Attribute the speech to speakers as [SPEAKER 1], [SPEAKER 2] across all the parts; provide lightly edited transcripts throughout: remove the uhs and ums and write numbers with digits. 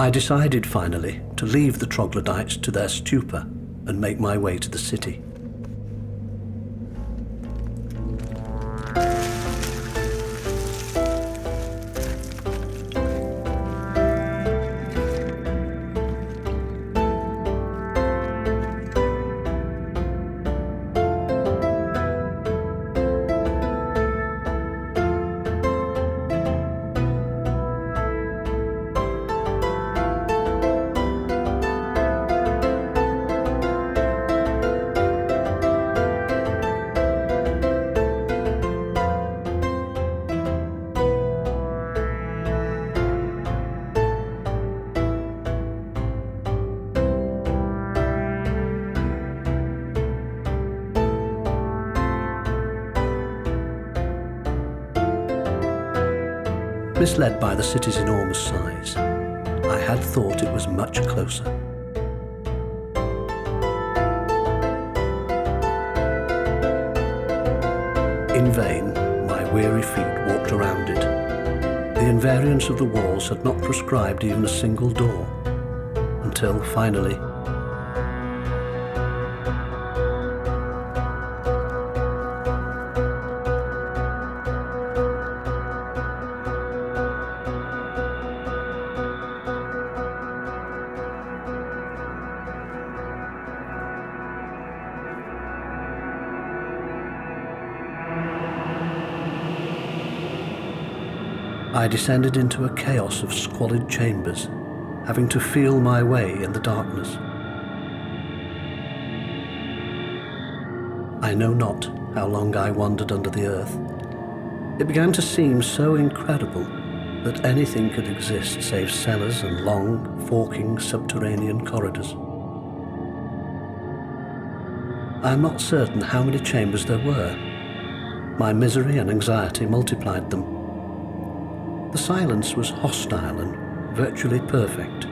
[SPEAKER 1] I decided finally to leave the troglodytes to their stupor and make my way to the city. Misled by the city's enormous size, I had thought it was much closer. In vain, my weary feet walked around it. The invariance of the walls had not prescribed even a single door, until finally, I descended into a chaos of squalid chambers, having to feel my way in the darkness. I know not how long I wandered under the earth. It began to seem so incredible that anything could exist save cellars and long, forking subterranean corridors. I am not certain how many chambers there were. My misery and anxiety multiplied them. The silence was hostile and virtually perfect.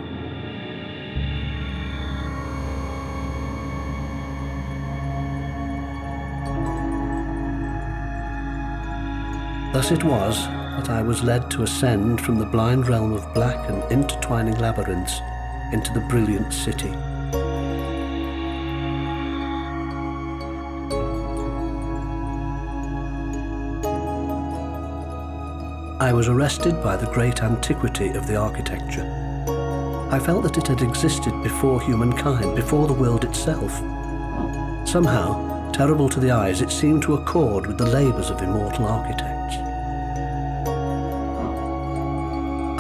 [SPEAKER 1] Thus it was that I was led to ascend from the blind realm of black and intertwining labyrinths into the brilliant city. I was arrested by the great antiquity of the architecture. I felt that it had existed before humankind, before the world itself. Somehow, terrible to the eyes, it seemed to accord with the labours of immortal architects.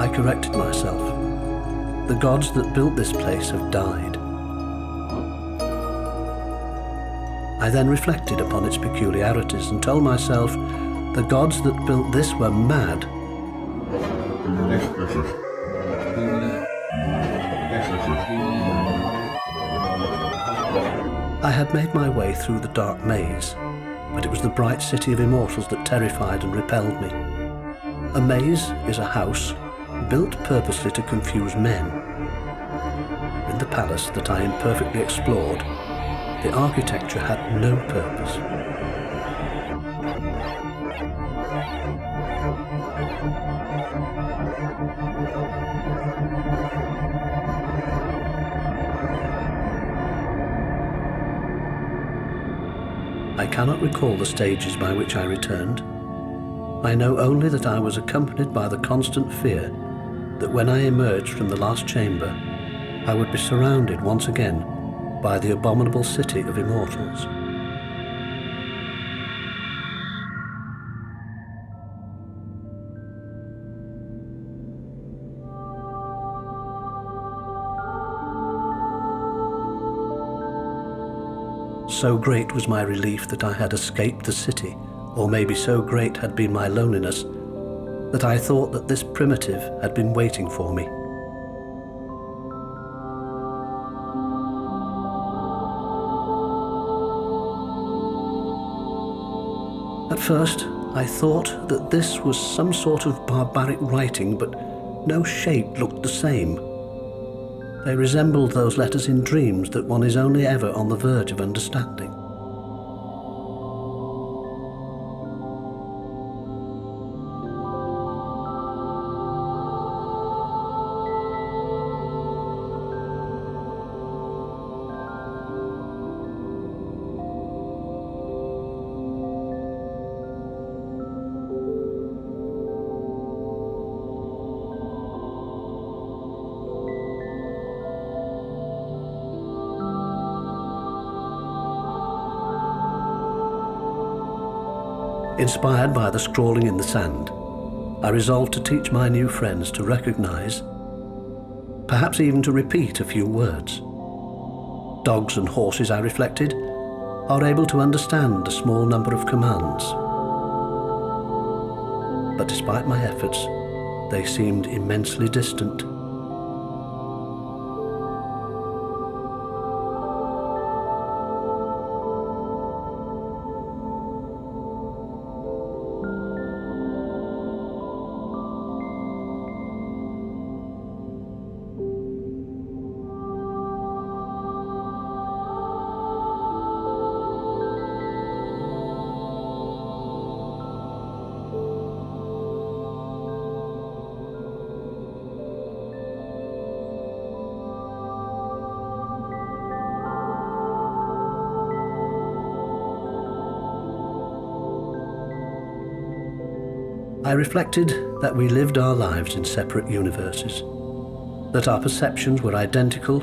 [SPEAKER 1] I corrected myself. The gods that built this place have died. I then reflected upon its peculiarities and told myself the gods that built this were mad. I had made my way through the dark maze, but it was the bright City of Immortals that terrified and repelled me. A maze is a house built purposely to confuse men. In the palace that I imperfectly explored, the architecture had no purpose. I cannot recall the stages by which I returned. I know only that I was accompanied by the constant fear that when I emerged from the last chamber, I would be surrounded once again by the abominable City of Immortals. So great was my relief that I had escaped the city, or maybe so great had been my loneliness, that I thought that this primitive had been waiting for me. At first, I thought that this was some sort of barbaric writing, but no shape looked the same. They resembled those letters in dreams that one is only ever on the verge of understanding. Inspired by the scrawling in the sand, I resolved to teach my new friends to recognize, perhaps even to repeat a few words. Dogs and horses, I reflected, are able to understand a small number of commands. But despite my efforts, they seemed immensely distant. I reflected that we lived our lives in separate universes, that our perceptions were identical,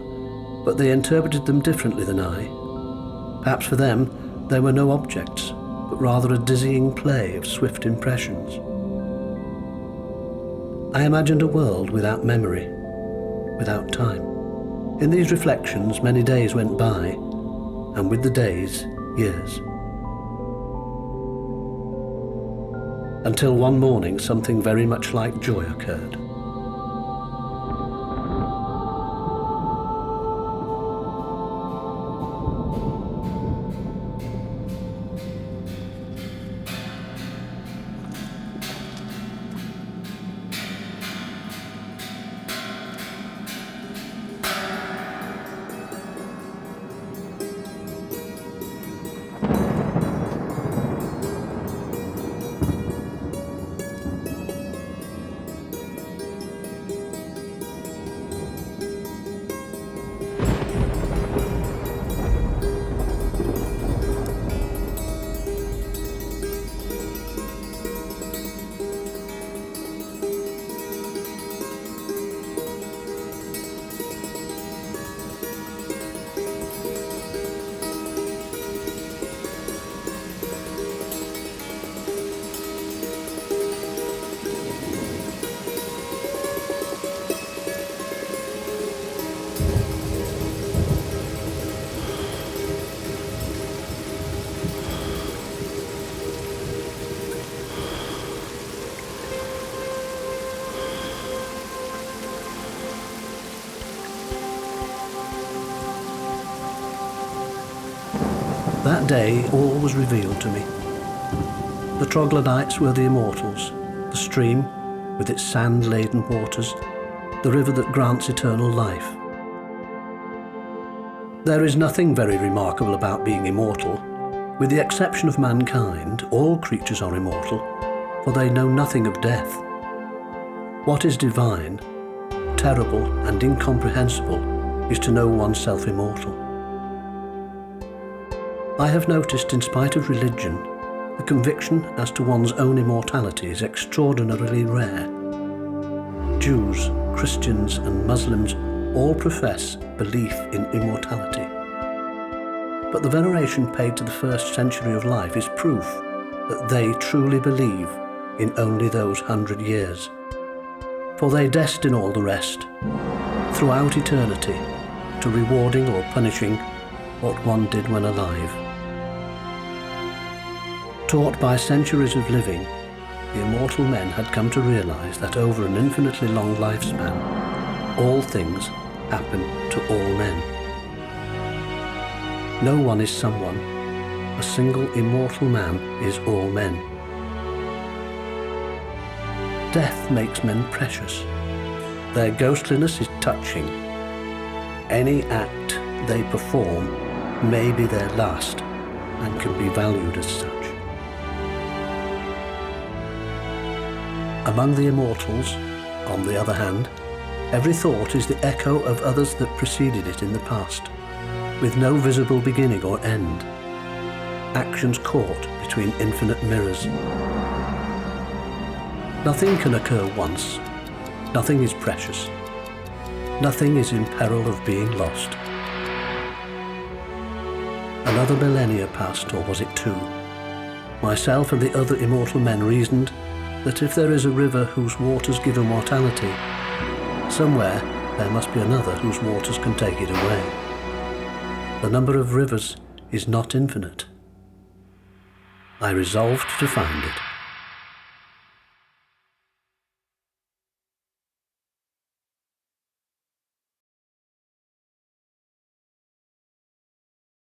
[SPEAKER 1] but they interpreted them differently than I. Perhaps for them, there were no objects, but rather a dizzying play of swift impressions. I imagined a world without memory, without time. In these reflections, many days went by, and with the days, years. Until one morning, something very much like joy occurred. That day, all was revealed to me. The troglodytes were the Immortals, the stream, with its sand-laden waters, the river that grants eternal life. There is nothing very remarkable about being immortal. With the exception of mankind, all creatures are immortal, for they know nothing of death. What is divine, terrible, and incomprehensible is to know oneself immortal. I have noticed, in spite of religion, the conviction as to one's own immortality is extraordinarily rare. Jews, Christians, and Muslims all profess belief in immortality. But the veneration paid to the first century of life is proof that they truly believe in only those 100 years. For they destine all the rest, throughout eternity, to rewarding or punishing what one did when alive. Taught by centuries of living, the immortal men had come to realize that over an infinitely long lifespan, all things happen to all men. No one is someone. A single immortal man is all men. Death makes men precious. Their ghostliness is touching. Any act they perform may be their last and can be valued as such. Among the immortals, on the other hand, every thought is the echo of others that preceded it in the past, with no visible beginning or end. Actions caught between infinite mirrors. Nothing can occur once. Nothing is precious. Nothing is in peril of being lost. Another millennia passed, or was it two? Myself and the other immortal men reasoned that if there is a river whose waters give immortality, somewhere there must be another whose waters can take it away. The number of rivers is not infinite. I resolved to find it.